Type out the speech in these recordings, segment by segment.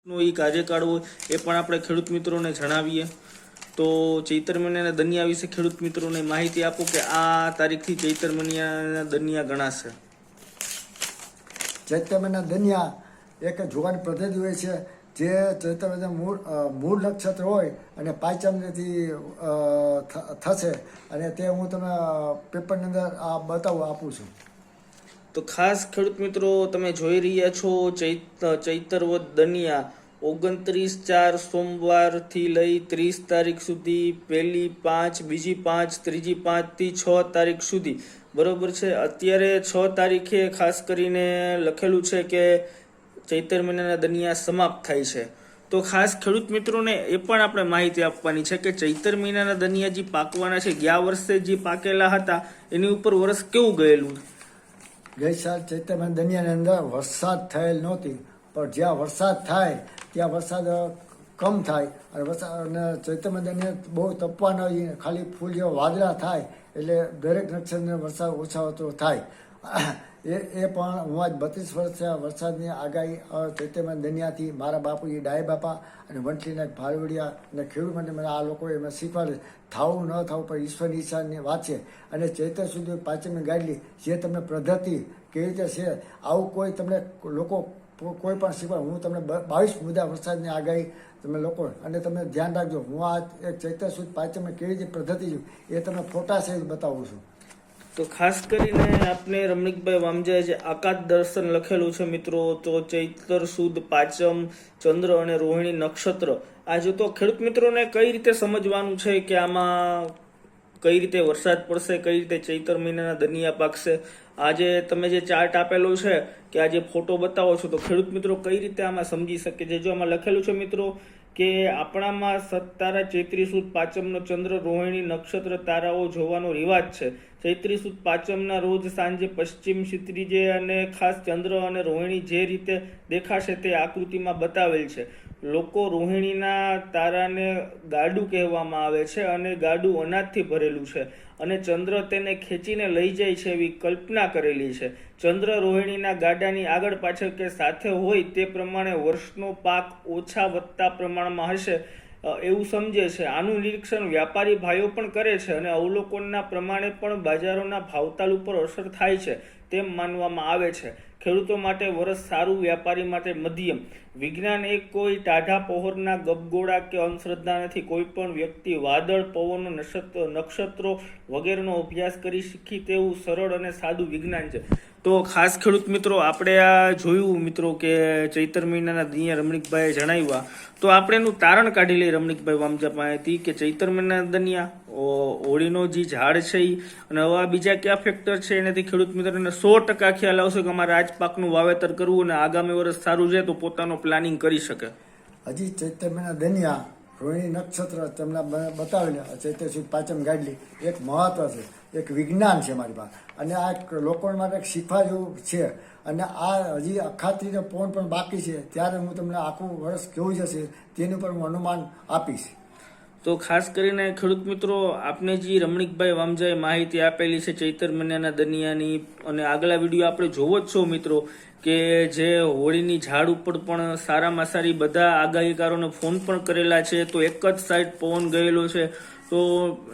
નો એ કાર્યકાળ હોય એ પણ આપણે ખેડૂત મિત્રોને જણાવીએ. તો ચૈત્ર મહિનાના દનિયા વિશે ખેડૂત મિત્રોને માહિતી આપો કે આ તારીખથી ચૈત્ર મહિનાના દનિયા ગણાશે. ચૈત્ર મહિના દનિયા એક જોવાની પદ્ધતિ હોય છે. જે ચૈત્ર મહિના મૂળ નક્ષત્ર હોય અને પાંચમથી થશે, અને તે હું તમને પેપરની અંદર આ આપું છું. તો ખાસ ખેડૂત મિત્રો તમે જોઈ રહ્યા છો ચૈતરવદ દનિયા 29/4 સોમવારથી લઈ 30 તારીખ સુધી, પહેલી 5, બીજી 5, ત્રીજી 5 થી 6 તારીખ સુધી, બરોબર છે. અત્યારે 6 તારીખે ખાસ કરીને લખેલું છે કે ચૈત્ર મહિનાના દનિયા સમાપ્ત થાય છે. તો ખાસ ખેડૂત મિત્રોને એ પણ આપણે માહિતી આપવાની છે કે ચૈત્ર મહિનાના દનિયા જે પાકવાના છે, ગયા વર્ષે જે પાકેલા હતા એની ઉપર વર્ષ કેવું ગયેલું? ગઈ સાલ ચૈત્ર મહિના દનિયાની અંદર વરસાદ થયેલ નહોતી, પણ જ્યાં વરસાદ થાય ત્યાં વરસાદ કમ થાય, અને વરસાદ ચૈત્ર મહિના દરમિયાન બહુ તપવા ન હોય, ખાલી ફૂલ જેવા વાદળા થાય એટલે દરેક નક્ષત્રને વરસાદ ઓછા ઓછો થાય. એ પણ હું આજ 32 વર્ષ વરસાદની આગાહી ચૈત્ર મહિના દનિયાથી મારા બાપુજી ડાય બાપા અને વંટલીના ભાલવડિયા અને ખેડૂત માટે મને આ લોકોએ એમાં શીખવાડે. થવું ન થવું પણ ઈશ્વરની ઈચ્છાની વાત છે. અને ચૈત્ર સુધી પાંચમી ગાડલી જે તમને પદ્ધતિ કેવી રીતે છે, આવું કોઈ તમને લોકો કોઈ પણ શીખવાડ. હું તમને 22 મુદ્દા વરસાદની આગાહી તમે લોકો, અને તમે ધ્યાન રાખજો, હું આ એક ચૈત્ર સુદ પાંચમી કેવી રીતે પદ્ધતિ છું એ તમને ફોટા સહિત બતાવું છું. તો ખાસ કરીને આપણે રમણીકભાઈ વામજાએ જે આકાશ દર્શન લખેલું છે મિત્રો, તો ચૈત્ર સુદ પાંચમ, ચંદ્ર અને રોહિણી નક્ષત્ર, આજે તો ખેડૂત મિત્રોને કઈ રીતે સમજવાનું છે કે આમાં કઈ રીતે વરસાદ પડશે, કઈ રીતે ચૈત્ર મહિનાના દનિયા પાકશે. આજે તમે જે ચાર્ટ આપેલો છે કે આજે ફોટો બતાવો છો, તો ખેડૂત મિત્રો કઈ રીતે આમાં સમજી શકે છે. જો આમાં લખેલું છે મિત્રો કે આપણામાં સત્તારા ચૈત્રી સુદ પાંચમનો ચંદ્ર રોહિણી નક્ષત્ર તારાઓ જોવાનો રિવાજ છે. ચૈત્રી સુદ પાંચમના રોજ સાંજે પશ્ચિમ ક્ષિતિજે અને ખાસ ચંદ્ર અને રોહિણી જે રીતે દેખાશે તે આકૃતિમાં બતાવેલ છે. લોકો રોહિણીના તારાને ગાડું કહેવામાં આવે છે અને ગાડું અનાજથી ભરેલું છે, અને ચંદ્ર તેને ખેંચીને લઈ જાય છે એવી કલ્પના કરેલી છે. ચંદ્ર રોહિણીના ગાડાની આગળ પાછળ કે સાથે હોય તે પ્રમાણે વર્ષનો પાક ઓછા વધતા પ્રમાણમાં હશે એવું સમજે છે. આનું નિરીક્ષણ વ્યાપારી ભાઈઓ પણ કરે છે, અને અવલોકનના પ્રમાણે પણ બજારોના ભાવતાલ ઉપર અસર થાય છે તેમ માનવામાં આવે છે. ખેડૂતો માટે વરસ સારું, વ્યાપારી માટે મધ્યમ. વિજ્ઞાન એ કોઈ ટાઢા પહોરના ગપગોળા કે અંધશ્રદ્ધા નથી. કોઈ પણ વ્યક્તિ વાદળ, પવનો, નક્ષત્રો વગેરેનો અભ્યાસ કરી શીખી તેવું સરળ અને સાદું વિજ્ઞાન છે. તો ખાસ ખેડૂત મિત્રો આપણે આ જોયું મિત્રો કે ચૈત્ર મહિનાના દનિયા રમણીકભાઈએ જણાવ્યા. તો આપણે એનું તારણ કાઢી લઈએ રમણીકભાઈ વામજા પાસેથી કે ચૈત્ર મહિનાના દનિયા હોળીનો જે ઝાડ છે અને હવે બીજા કયા ફેક્ટર છે એનાથી ખેડૂત મિત્રોને 100% ખ્યાલ આવશે કે અમારે આજ પાકનું વાવેતર કરવું અને આગામી વર્ષ સારું છે તો પોતાનો પ્લાનિંગ કરી શકે. હજી ચૈત્ર મહિના દનિયા રોહિણી નક્ષત્ર તમને બતાવેલા ચૈત્ર સુદ પાંચમ ગાડલી એક મહત્વ છે, એક વિજ્ઞાન છે મારી પાસે, અને આ લોકો માટે એક શીખવા જેવું છે. અને આ હજી અખાત્રીનો પવન પણ બાકી છે, ત્યારે હું તમને આખું વર્ષ કેવું જશે તેનું પણ હું અનુમાન આપીશ. તો ખાસ કરીને ખેડૂત મિત્રો આપને જે રમણીકભાઈ વામજાએ માહિતી આપેલી છે ચૈત્ર મહિનાના દનિયાની, અને આગલા વિડીયો આપણે જોવો જ છો મિત્રો કે જે હોળીની ઝાડ ઉપર પણ સારામાં સારી બધા આગાહીકારોને ફોન પણ કરેલા છે. તો એક જ સાઈડ પવન ગયેલો છે, તો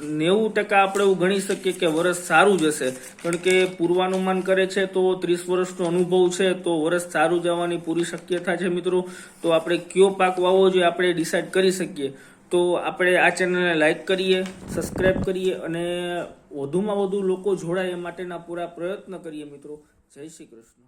90% આપણે એવું ગણી શકીએ કે વરસ સારું જશે. કારણ કે પૂર્વાનુમાન કરે છે તો 30 વર્ષનો અનુભવ છે, તો વરસ સારું જવાની પૂરી શક્યતા છે મિત્રો. તો આપણે કયો પાક વાવવો જોઈએ આપણે ડિસાઈડ કરી શકીએ. તો આપણે આ ચેનલને લાઈક કરીએ, સબસ્ક્રાઈબ કરીએ, અને વધુમાં વધુ લોકો જોડાય એ માટેના પૂરા પ્રયત્ન કરીએ મિત્રો. જય શ્રી કૃષ્ણ.